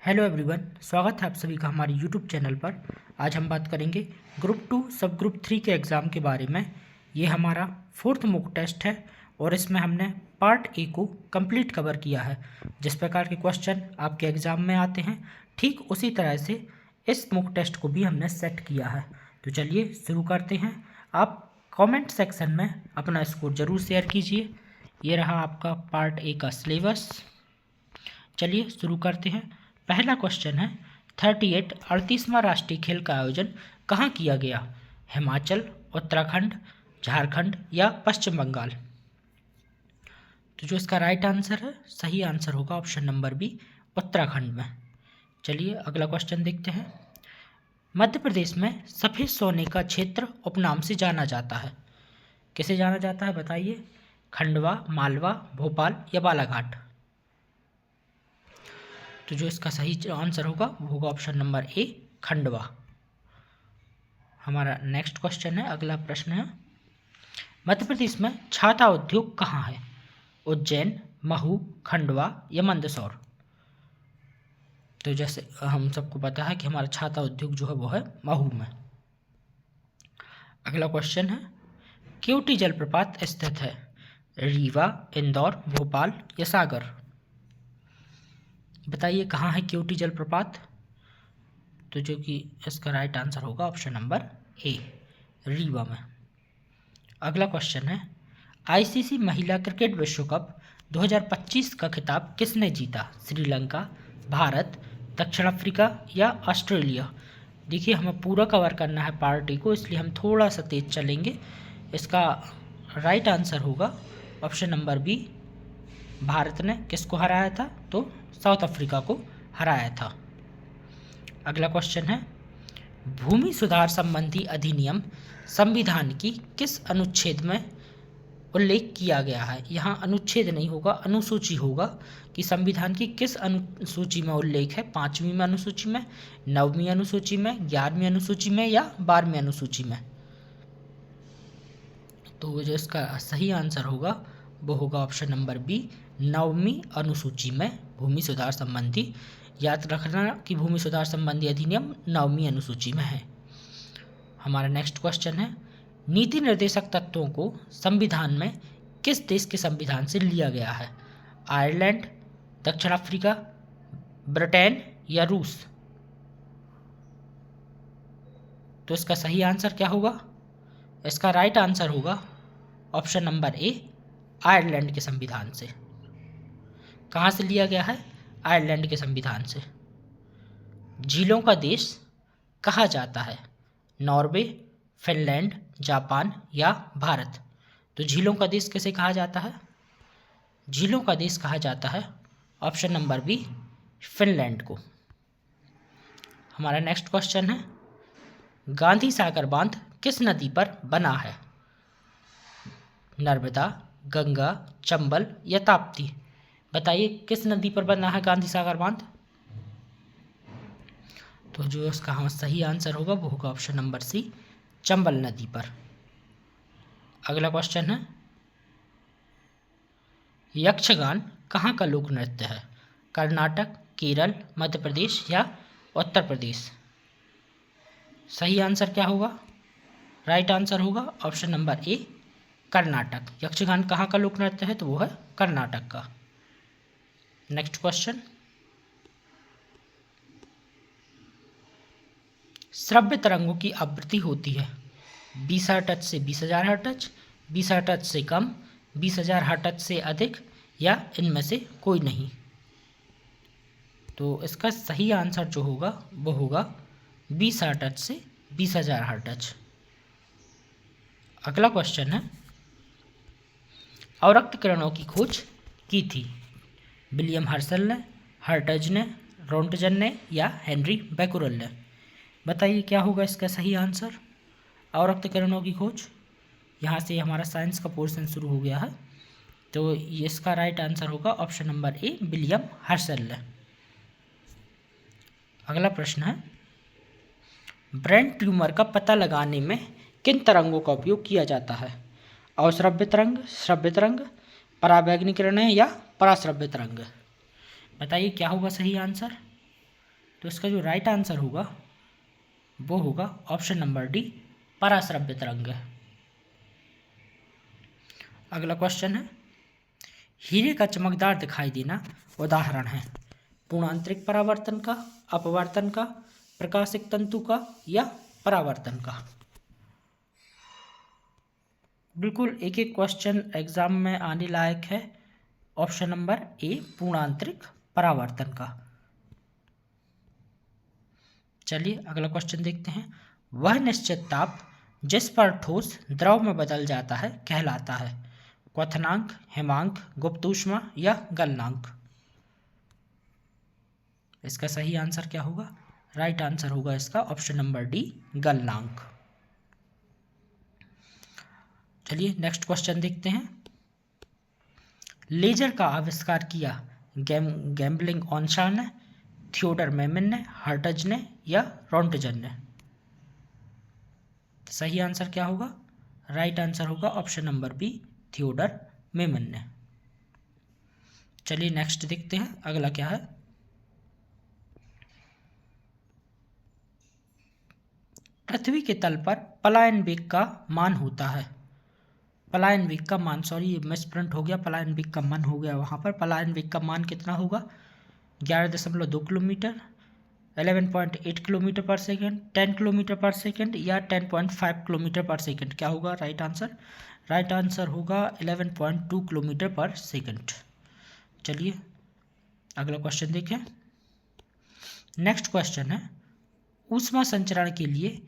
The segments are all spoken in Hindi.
हेलो एवरीवन, स्वागत है आप सभी का हमारे यूट्यूब चैनल पर। आज हम बात करेंगे ग्रुप 2 सब ग्रुप 3 के एग्ज़ाम के बारे में। ये हमारा 4th मॉक टेस्ट है और इसमें हमने पार्ट ए को कंप्लीट कवर किया है। जिस प्रकार के क्वेश्चन आपके एग्ज़ाम में आते हैं ठीक उसी तरह से इस मॉक टेस्ट को भी हमने सेट किया है। तो चलिए शुरू करते हैं। आप कमेंट सेक्शन में अपना स्कोर ज़रूर शेयर कीजिए। ये रहा आपका पार्ट ए का सिलेबस। चलिए शुरू करते हैं। पहला क्वेश्चन है 38वां राष्ट्रीय खेल का आयोजन कहाँ किया गया? हिमाचल, उत्तराखंड, झारखंड या पश्चिम बंगाल? तो जो इसका राइट आंसर है, सही आंसर होगा ऑप्शन नंबर बी, उत्तराखंड में। चलिए अगला क्वेश्चन देखते हैं। मध्य प्रदेश में सफ़ेद सोने का क्षेत्र उपनाम से जाना जाता है। किसे जाना जाता है बताइए? खंडवा, मालवा, भोपाल या बालाघाट? तो जो इसका सही आंसर होगा वो होगा ऑप्शन नंबर ए, खंडवा। हमारा नेक्स्ट क्वेश्चन है, अगला प्रश्न है, मध्य प्रदेश में छाता उद्योग कहाँ है? उज्जैन, महू, खंडवा या मंदसौर? तो जैसे हम सबको पता है कि हमारा छाता उद्योग जो है वो है महू में। अगला क्वेश्चन है, केवटी जलप्रपात स्थित है रीवा, इंदौर, भोपाल या सागर? बताइए कहाँ है केवटी जलप्रपात? तो जो कि इसका राइट आंसर होगा ऑप्शन नंबर ए, रीवा में। अगला क्वेश्चन है, आईसीसी महिला क्रिकेट विश्व कप 2025 का खिताब किसने जीता? श्रीलंका, भारत, दक्षिण अफ्रीका या ऑस्ट्रेलिया? देखिए हमें पूरा कवर करना है पार्टी को, इसलिए हम थोड़ा सा तेज चलेंगे। इसका राइट आंसर होगा ऑप्शन नंबर बी, भारत ने किसको हराया था? तो साउथ अफ्रीका को हराया था। अगला क्वेश्चन है, भूमि सुधार संबंधी अधिनियम संविधान की किस अनुच्छेद में उल्लेख किया गया है? यहाँ अनुच्छेद नहीं होगा, अनुसूची होगा कि संविधान की किस अनुसूची में उल्लेख है। 5वीं में अनुसूची में, 9वीं अनुसूची में, 11वीं अनुसूची में या 12वीं अनुसूची में? तो जो इसका सही आंसर होगा वो होगा ऑप्शन नंबर बी, 9वीं अनुसूची में भूमि सुधार संबंधी। याद रखना कि भूमि सुधार संबंधी अधिनियम 9वीं अनुसूची में है। हमारा नेक्स्ट क्वेश्चन है, नीति निर्देशक तत्वों को संविधान में किस देश के संविधान से लिया गया है? आयरलैंड, दक्षिण अफ्रीका, ब्रिटेन या रूस? तो इसका सही आंसर क्या होगा? इसका राइट आंसर होगा ऑप्शन नंबर ए, आयरलैंड के संविधान से। कहाँ से लिया गया है? आयरलैंड के संविधान से। झीलों का देश कहा जाता है? नॉर्वे, फिनलैंड, जापान या भारत? तो झीलों का देश किसे कहा जाता है? झीलों का देश कहा जाता है ऑप्शन नंबर बी, फिनलैंड को। हमारा नेक्स्ट क्वेश्चन है, गांधी सागर बांध किस नदी पर बना है? नर्मदा, गंगा, चंबल या ताप्ती? बताइए किस नदी पर बना है गांधी सागर बांध? तो जो इसका सही आंसर होगा वो होगा ऑप्शन नंबर सी, चंबल नदी पर। अगला क्वेश्चन है, यक्षगान कहाँ का लोक नृत्य है? कर्नाटक, केरल, मध्य प्रदेश या उत्तर प्रदेश? सही आंसर क्या होगा? राइट आंसर होगा ऑप्शन नंबर ए, कर्नाटक। यक्षगान कहाँ का लोक नृत्य है? तो वो है कर्नाटक का। नेक्स्ट क्वेश्चन, श्रव्य तरंगों की आवृत्ति होती है 20 हर्ट्ज से 20,000 हर्ट्ज, 20 हर्ट्ज से कम, 20,000 हर्ट्ज से अधिक या इनमें से कोई नहीं? तो इसका सही आंसर जो होगा वो होगा 20 हर्ट्ज से 20,000 हर्ट्ज। अगला क्वेश्चन है, अवरक्त किरणों की खोज की थी विलियम हर्शल ने, हर्ट्ज ने, रोंटगन ने या हेनरी बैकुरल ने? बताइए क्या होगा इसका सही आंसर? अवरक्त किरणों की खोज, यहाँ से हमारा साइंस का पोर्शन शुरू हो गया है, तो इसका राइट आंसर होगा ऑप्शन नंबर ए, विलियम हर्शल ने। अगला प्रश्न है, ब्रेन ट्यूमर का पता लगाने में किन तरंगों का उपयोग किया जाता है? अवश्रव्य तरंग, श्रव्य तरंग, पराबैंगनी किरणें या पराश्रव्य तरंग? बताइए क्या होगा सही आंसर? तो इसका जो राइट आंसर होगा वो होगा ऑप्शन नंबर डी, पराश्रव्य तरंग है। अगला क्वेश्चन है, हीरे का चमकदार दिखाई देना उदाहरण है पूर्णांतरिक परावर्तन का, अपवर्तन का, प्रकाशिक तंतु का या परावर्तन का। बिल्कुल एक एक क्वेश्चन एग्जाम में आने लायक है। ऑप्शन नंबर ए, पूर्णांतरिक परावर्तन का। चलिए अगला क्वेश्चन देखते हैं, वह निश्चित ताप जिस पर ठोस द्रव में बदल जाता है कहलाता है क्वथनांक, हिमांक, गुप्त ऊष्मा या गलनांक। इसका सही आंसर क्या होगा? राइट आंसर होगा इसका ऑप्शन नंबर डी, गलनांक। चलिए नेक्स्ट क्वेश्चन देखते हैं, लेजर का आविष्कार किया गैम्बलिंग ऑनशान ने, थियोडर मेमन ने, हर्टज ने या रोंटजन ने। सही आंसर क्या होगा? राइट आंसर होगा option number B, Theodore Maiman ने। चलिए नेक्स्ट देखते हैं अगला क्या है, पृथ्वी के तल पर पलायन वेग का मान होता है, पलायन वेग का मान, सॉरी मिसप्रिंट हो गया, पलायन वेग का मान हो गया वहाँ पर। पलायन वेग का मान कितना होगा? 11.2 किलोमीटर, 11.8 किलोमीटर पर सेकेंड, 10 किलोमीटर पर सेकेंड या 10.5 किलोमीटर पर सेकेंड। क्या होगा राइट आंसर? राइट आंसर होगा 11.2 किलोमीटर पर सेकेंड। चलिए अगला क्वेश्चन देखें। नेक्स्ट क्वेश्चन है, ऊष्मा संचरण के लिए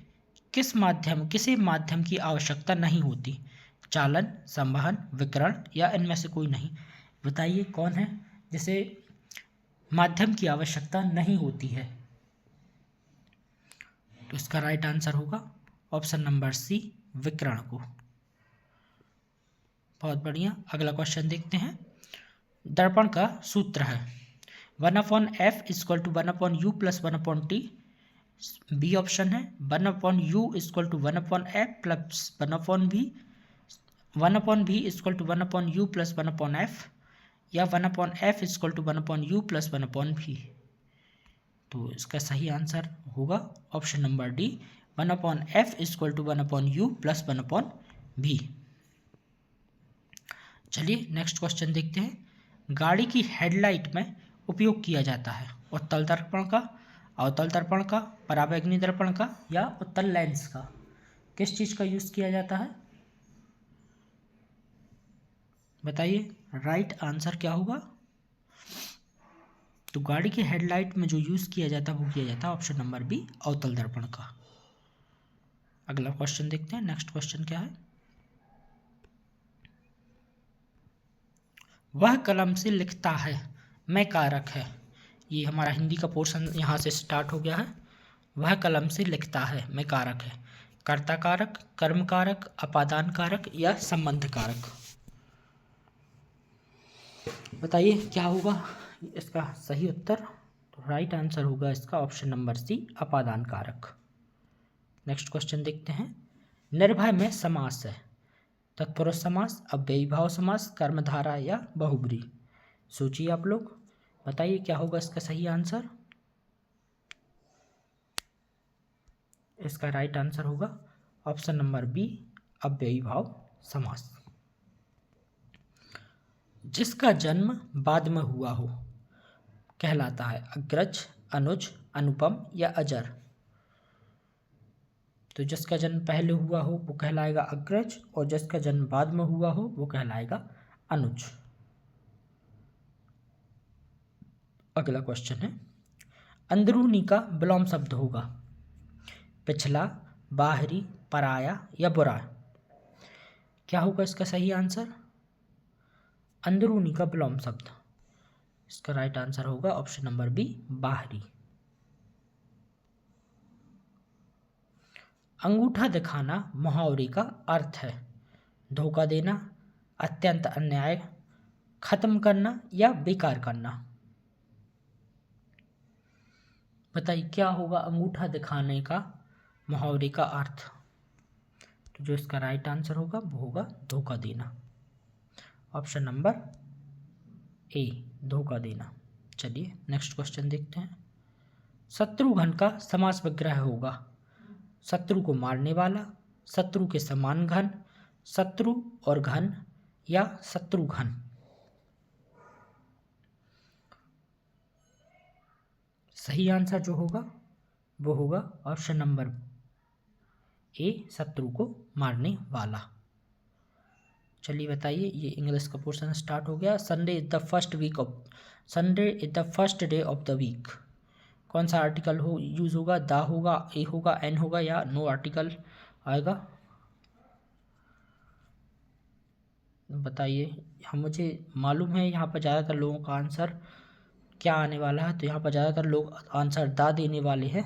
किसी माध्यम की आवश्यकता नहीं होती, चालन, संवहन, विकिरण या इनमें से कोई नहीं। बताइए कौन है जिसे माध्यम की आवश्यकता नहीं होती है? तो इसका राइट आंसर होगा ऑप्शन नंबर सी, विकिरण को। बहुत बढ़िया। अगला क्वेश्चन देखते हैं, दर्पण का सूत्र है 1/f = 1/u + 1/t। B option है 1/u = 1/f + 1/v, 1/v = 1/u + 1/f या 1/f = 1/u + 1/v। तो इसका सही आंसर होगा option number D, 1/f = 1/u + 1/v। चलिए नेक्स्ट क्वेश्चन देखते हैं, गाड़ी की हेडलाइट में उपयोग किया जाता है उत्तल दर्पण का, अवतल दर्पण का, पराबैंगनी दर्पण का या उत्तल लेंस का। किस चीज़ का यूज़ किया जाता है? बताइए राइट आंसर क्या होगा? तो गाड़ी की हेडलाइट में जो यूज़ किया जाता है वो किया जाता है ऑप्शन नंबर बी, अवतल दर्पण का। अगला क्वेश्चन देखते हैं, नेक्स्ट क्वेश्चन क्या है, वह कलम से लिखता है मैं कारक है। ये हमारा हिंदी का पोर्शन यहाँ से स्टार्ट हो गया है। वह कलम से लिखता है मैं कारक है, कर्ता कारक, कर्म कारक, अपादान कारक या संबंध कारक। बताइए क्या होगा इसका सही उत्तर? तो राइट आंसर होगा इसका ऑप्शन नंबर सी, अपादान कारक। नेक्स्ट क्वेश्चन देखते हैं, निर्भय में समास है तत्पुरुष समास, अव्ययीभाव समास, कर्मधारा या बहुब्री। सोचिए आप लोग, बताइए क्या होगा इसका सही आंसर? इसका राइट आंसर होगा ऑप्शन नंबर बी, अव्ययीभाव समास। जिसका जन्म बाद में हुआ हो कहलाता है अग्रज, अनुज, अनुपम या अजर। तो जिसका जन्म पहले हुआ हो वो कहलाएगा अग्रज और जिसका जन्म बाद में हुआ हो वो कहलाएगा अनुज। अगला क्वेश्चन है, अंदरूनी का विलोम शब्द होगा पिछला, बाहरी, पराया या बुरा। क्या होगा इसका सही आंसर? अंदरूनी का विलोम शब्द। इसका राइट आंसर होगा ऑप्शन नंबर बी, बाहरी। अंगूठा दिखाना मुहावरे का अर्थ है धोखा देना, अत्यंत अन्याय, खत्म करना या बेकार करना। बताइए क्या होगा अंगूठा दिखाने का मुहावरे का अर्थ? तो जो इसका राइट आंसर होगा वो होगा धोखा देना, ऑप्शन नंबर ए, धोखा देना। चलिए नेक्स्ट क्वेश्चन देखते हैं, शत्रुघ्न का समास विग्रह होगा शत्रु को मारने वाला, शत्रु के समान घन, शत्रु और घन या शत्रुघ्न। सही आंसर जो होगा वो होगा ऑप्शन नंबर ए, शत्रु को मारने वाला। चलिए बताइए, ये इंग्लिश का पोर्शन स्टार्ट हो गया। Sunday is the first day of the week. कौन सा आर्टिकल यूज होगा? द होगा, ए होगा, एन होगा या नो आर्टिकल आएगा? बताइए। हम मुझे मालूम है यहाँ पर ज़्यादातर लोगों का आंसर क्या आने वाला है, तो यहाँ पर ज़्यादातर लोग आंसर दा देने वाले हैं,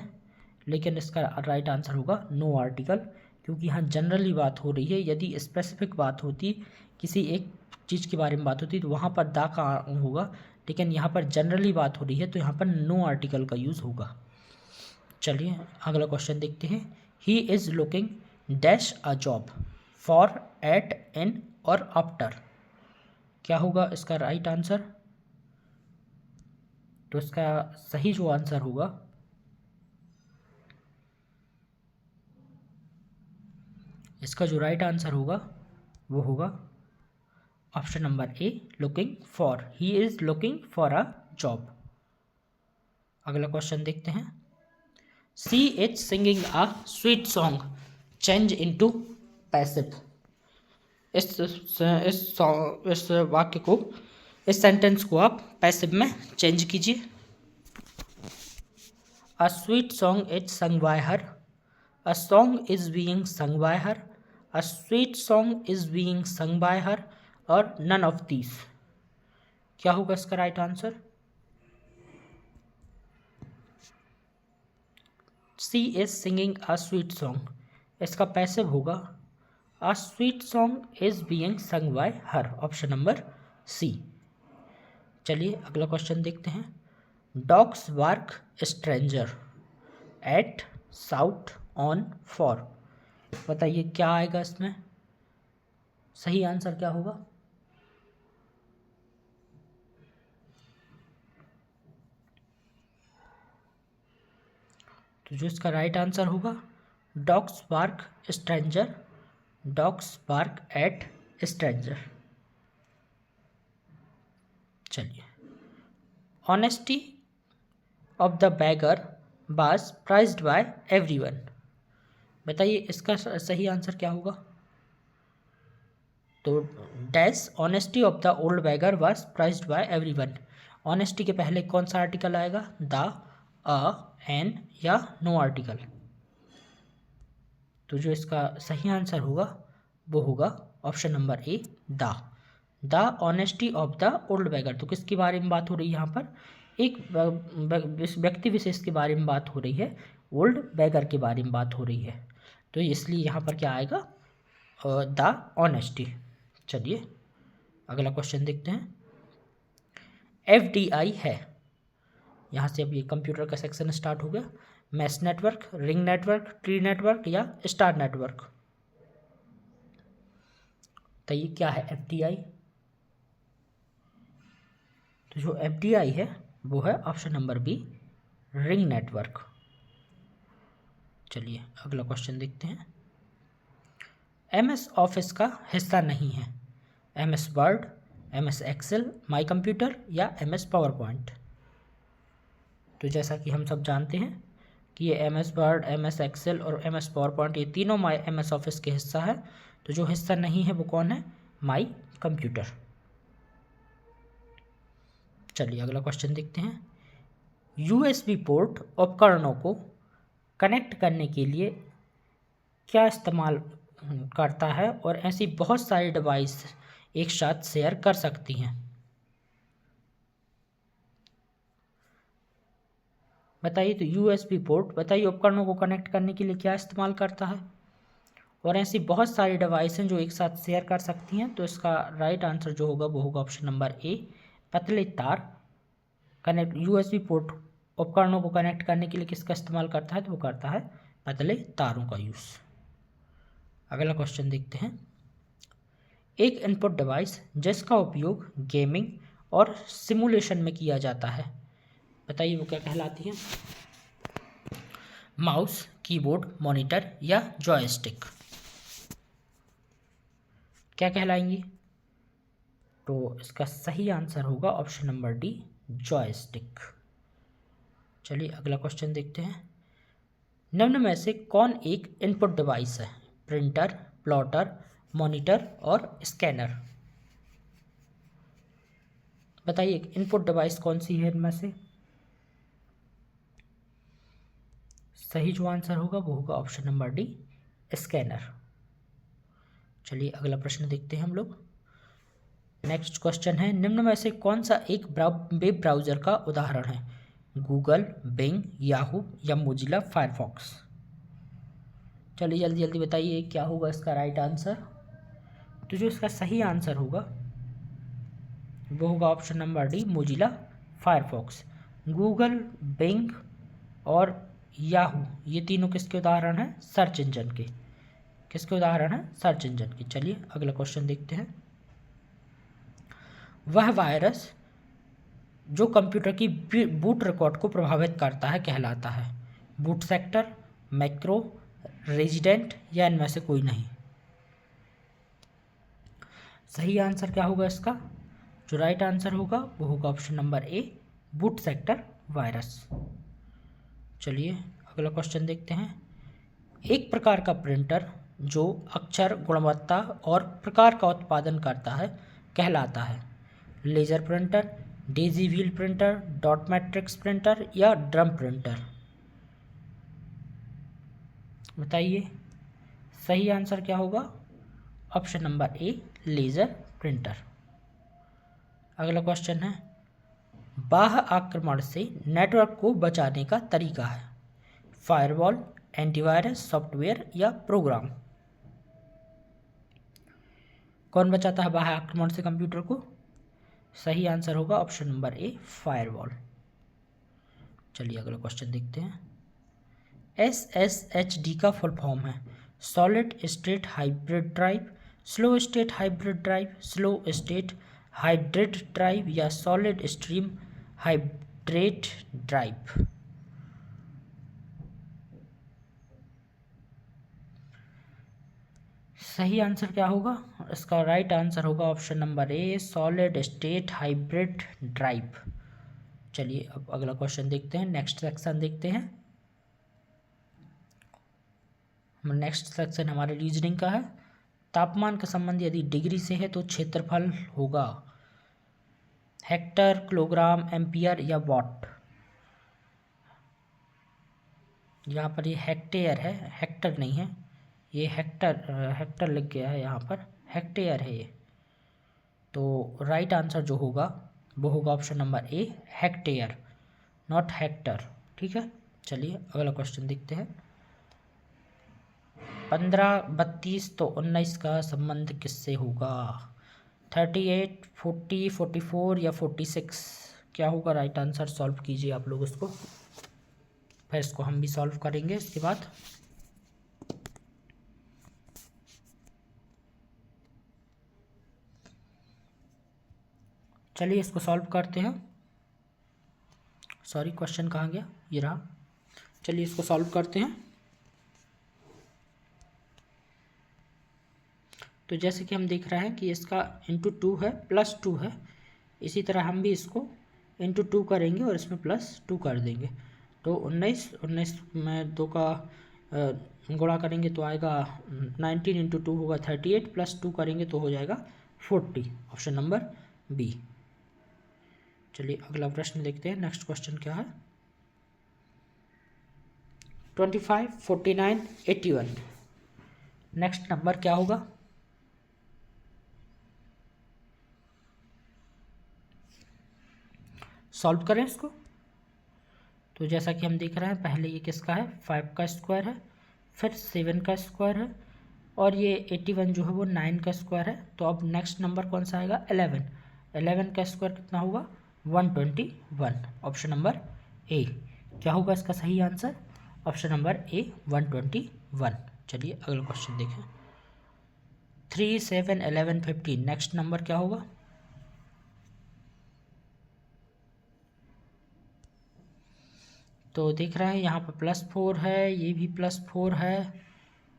लेकिन इसका राइट आंसर होगा नो आर्टिकल, क्योंकि यहाँ जनरली बात हो रही है। यदि स्पेसिफिक बात होती, किसी एक चीज़ के बारे में बात होती, तो वहाँ पर दा का होगा, लेकिन यहाँ पर जनरली बात हो रही है तो यहाँ पर नो आर्टिकल का यूज़ होगा। चलिए अगला क्वेश्चन देखते हैं। He is looking dash a job for, at, in और आफ्टर। क्या होगा इसका राइट आंसर? तो इसका सही जो आंसर होगा इसका जो राइट आंसर होगा वो होगा option number A, looking for. He is looking for a job. अगला क्वेश्चन देखते हैं। She is singing a sweet song, change into passive. इस वाक्य को, इस सेंटेंस को आप पैसिव में चेंज कीजिए। A sweet song is sung by her, a song is being sung by her, a sweet song is being sung by her, और नन ऑफ दीज। क्या होगा इसका right answer? She is singing a sweet song, इसका पैसिव होगा a sweet song is being sung by her, option number C. चलिए अगला क्वेश्चन देखते हैं। Dogs bark stranger, at, south, on, for. बताइए क्या आएगा इसमें? सही आंसर क्या होगा? तो जो इसका राइट आंसर होगा, dogs bark stranger, dogs bark at stranger. चलिए, honesty of the beggar was prized by everyone. बताइए इसका सही आंसर क्या होगा? तो dash honesty of the old beggar was prized by everyone. Honesty के पहले कौन सा आर्टिकल आएगा? द, अ, एन या नो आर्टिकल? तो जो इसका सही आंसर होगा वो होगा option number A, the honesty of the old bagger. तो किसके बारे में बात हो रही है यहाँ पर? एक व्यक्ति विशेष के बारे में बात हो रही है, ओल्ड बैगर के बारे में बात हो रही है, तो इसलिए यहाँ पर क्या आएगा? The honesty. चलिए अगला क्वेश्चन देखते हैं। FDI है, यहाँ से अब ये कंप्यूटर का सेक्शन स्टार्ट हो गया। Mesh network, ring network, tree network या स्टार नेटवर्क। तो ये क्या है FDI? तो जो FDI है वो है option number B, ring network. चलिए अगला क्वेश्चन देखते हैं। MS ऑफिस का हिस्सा नहीं है, MS Word, MS Excel, my computer या MS पावर पॉइंट। तो जैसा कि हम सब जानते हैं कि ये MS वर्ड, MS एक्सेल और MS पावर पॉइंट, ये तीनों MS ऑफिस के हिस्सा है। तो जो हिस्सा नहीं है वो कौन है? My computer. चलिए अगला क्वेश्चन देखते हैं। USB पोर्ट उपकरणों को कनेक्ट करने के लिए क्या इस्तेमाल करता है और ऐसी बहुत सारी डिवाइस एक साथ शेयर कर सकती हैं? बताइए। तो USB पोर्ट, बताइए, उपकरणों को कनेक्ट करने के लिए क्या इस्तेमाल करता है और ऐसी बहुत सारी डिवाइस हैं जो एक साथ शेयर कर सकती हैं? तो इसका राइट आंसर जो होगा वो होगा ऑप्शन नंबर ए, पतले तार। कनेक्ट USB पोर्ट उपकरणों को कनेक्ट करने के लिए किसका इस्तेमाल करता है? तो वो करता है पतले तारों का यूज़। अगला क्वेश्चन देखते हैं। एक इनपुट डिवाइस जिसका उपयोग गेमिंग और सिमुलेशन में किया जाता है, बताइए वो क्या कहलाती है? माउस, कीबोर्ड, मॉनिटर या जॉयस्टिक क्या कहलाएंगी? तो इसका सही आंसर होगा ऑप्शन नंबर डी, जॉयस्टिक। चलिए अगला क्वेश्चन देखते हैं। निम्न में से कौन एक इनपुट डिवाइस है? प्रिंटर, प्लॉटर, मॉनिटर और स्कैनर। बताइए इनपुट डिवाइस कौन सी है इनमें से? सही जो आंसर होगा वो होगा ऑप्शन नंबर डी, स्कैनर। चलिए अगला प्रश्न देखते हैं हम लोग। नेक्स्ट क्वेश्चन है, निम्न में से कौन सा एक वेब ब्राउज़र का उदाहरण है? गूगल, बिंग, याहू या मोजिला फायरफॉक्स। चलिए जल्दी जल्दी बताइए क्या होगा इसका राइट आंसर। तो जो इसका सही आंसर होगा वो होगा option number D, Mozilla Firefox. Google, Bing और याहू ये तीनों किसके उदाहरण हैं? सर्च इंजन के। किसके उदाहरण हैं? सर्च इंजन के। चलिए अगला क्वेश्चन देखते हैं। वह वायरस जो कंप्यूटर की बूट रिकॉर्ड को प्रभावित करता है कहलाता है? बूट सेक्टर, मैक्रो, रेजिडेंट या इनमें से कोई नहीं। सही आंसर क्या होगा इसका? जो राइट आंसर होगा वो होगा ऑप्शन नंबर ए, बूट सेक्टर वायरस। चलिए अगला क्वेश्चन देखते हैं। एक प्रकार का प्रिंटर जो अक्षर, गुणवत्ता और प्रकार का उत्पादन करता है कहलाता है? Laser printer, daisy wheel printer, dot matrix printer या ड्रम प्रिंटर। बताइए सही आंसर क्या होगा? Option number A, laser printer. अगला क्वेश्चन है, बाह्य आक्रमण से नेटवर्क को बचाने का तरीका है? फायरवॉल, एंटीवायरस, सॉफ्टवेयर या प्रोग्राम। कौन बचाता है बाह्य आक्रमण से कंप्यूटर को? सही आंसर होगा ऑप्शन नंबर ए, फायरवॉल। चलिए अगला क्वेश्चन देखते हैं। SSHD का फुल फॉर्म है? Solid state hybrid drive, slow state hybrid drive, slow state hybrid drive या सॉलिड स्ट्रीम हाइब्रिड ड्राइव। सही आंसर क्या होगा? इसका राइट आंसर होगा ऑप्शन नंबर ए, सॉलिड स्टेट हाइब्रिड ड्राइव। चलिए अब अगला क्वेश्चन देखते हैं। नेक्स्ट सेक्शन देखते हैं। नेक्स्ट सेक्शन हमारे रीजनिंग का है। तापमान का संबंध यदि डिग्री से है तो क्षेत्रफल होगा हेक्टर, किलोग्राम, एम्पियर या वॉट। यहाँ पर ये हेक्टेयर है, हेक्टर नहीं है। ये हेक्टर लिख गया है यहाँ पर, हेक्टेयर है ये। तो राइट आंसर जो होगा वो होगा option number A, hectare, not Hector. ठीक है। चलिए अगला क्वेश्चन देखते हैं। 15, 32 तो 19 का संबंध किससे होगा? 38, 40, 44 या 46। क्या होगा राइट आंसर? सॉल्व कीजिए आप लोग इसको, फिर इसको हम भी सॉल्व करेंगे इसके बाद। चलिए इसको सॉल्व करते हैं। सॉरी क्वेश्चन कहाँ गया? ये रहा। चलिए इसको सॉल्व करते हैं। तो जैसे कि हम देख रहे हैं कि इसका इंटू 2 है, प्लस 2 है। इसी तरह हम भी इसको इंटू 2 करेंगे और इसमें प्लस 2 कर देंगे। तो 19 में 2 का गुणा करेंगे तो आएगा 19 इंटू 2 होगा 38, प्लस 2 करेंगे तो हो जाएगा 40। Option number B. चलिए अगला प्रश्न देखते हैं। नेक्स्ट क्वेश्चन क्या है? 25, 49, 81। नेक्स्ट नंबर क्या होगा? सॉल्व करें इसको। तो जैसा कि हम देख रहे हैं, पहले ये किसका है? 5 का स्क्वायर है, फिर 7 का स्क्वायर है, और ये 81 जो है वो 9 का स्क्वायर है। तो अब नेक्स्ट नंबर कौन सा आएगा? 11। 11 का स्क्वायर कितना होगा? 121। ऑप्शन नंबर ए। क्या होगा इसका सही आंसर? ऑप्शन नंबर ए, 121। चलिए अगला क्वेश्चन देखें। 3, 7, 11, 15। नेक्स्ट नंबर क्या होगा? तो देख रहे हैं यहाँ पर +4 है, ये भी +4 है,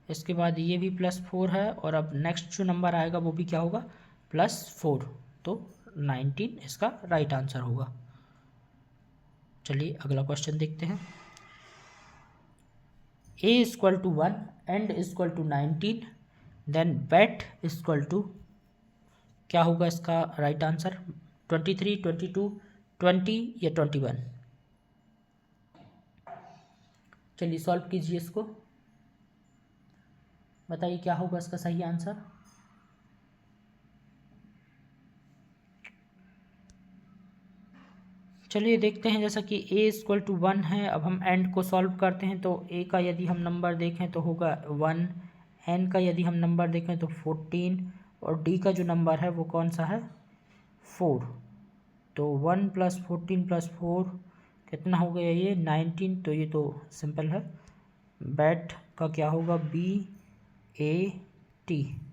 इसके बाद ये भी +4 है, और अब नेक्स्ट जो नंबर आएगा वो भी क्या होगा, +4। तो 19 इसका राइट आंसर होगा। चलिए अगला क्वेश्चन देखते हैं। a = 1 and = 19 देन bet = क्या होगा इसका राइट आंसर, 23, 22, 20 या 21। चलिए सॉल्व कीजिए इसको, बताइए क्या होगा इसका सही आंसर। चलिए देखते हैं, जैसा कि a = 1 है, अब हम एंड को सॉल्व करते हैं। तो a का यदि हम नंबर देखें तो होगा 1, n का यदि हम नंबर देखें तो 14, और d का जो नंबर है वो कौन सा है, 4। तो 1 + 14 + 4 कितना हो गया, ये 19। तो ये तो सिंपल है। बैट का क्या होगा, BAT,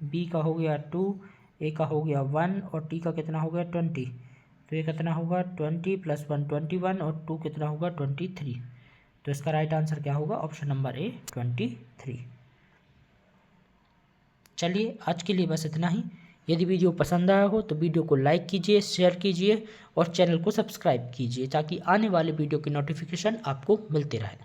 b का हो गया 2, a का हो गया 1, और t का कितना हो गया 20। तो ये कितना होगा, 20 + 1 21, और 2 कितना होगा 23। तो इसका राइट आंसर क्या होगा, ऑप्शन नंबर ए 23। चलिए आज के लिए बस इतना ही। यदि वीडियो पसंद आया हो तो वीडियो को लाइक कीजिए, शेयर कीजिए और चैनल को सब्सक्राइब कीजिए, ताकि आने वाले वीडियो की नोटिफिकेशन आपको मिलते रहे।